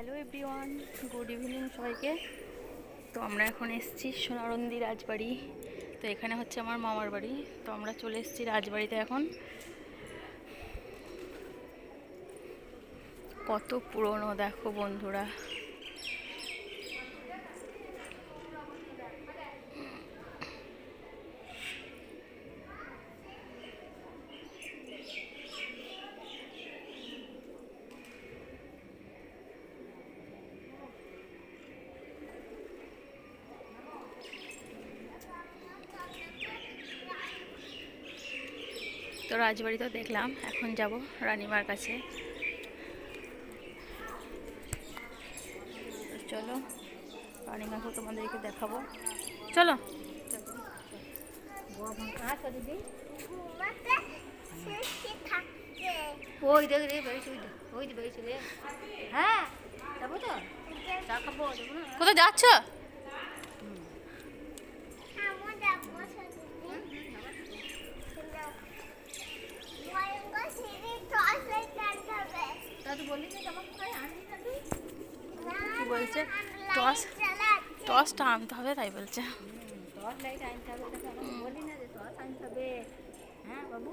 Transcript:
Hello everyone, good evening সবাইকে। তো আমরা এখন এসেছি সোনারন্দি রাজবাড়ি। তো এখানে হচ্ছে আমার মামার বাড়ি। তো আমরা চলে এসেছি রাজবাড়িতে। এখন কত পুরনো দেখো বন্ধুরা। তো রাজবাড়ি তো দেখলাম, এখন যাব রানীমার কাছে। চলো রানীমাকে তোমাদেরকে দেখাবো, চলো। ওই দেখ রে, বেরিয়েছে, ওই যে বেরিয়েছে রে। হ্যাঁ যাবো তো, চা খাবো। কোথায় যাচ্ছ? কি বলছে? টস টসটা আনতে হবে তাই বলছে। টস লাইট আনতে হবে, বলি না যে টস আনতে হবে। হ্যাঁ বাবু।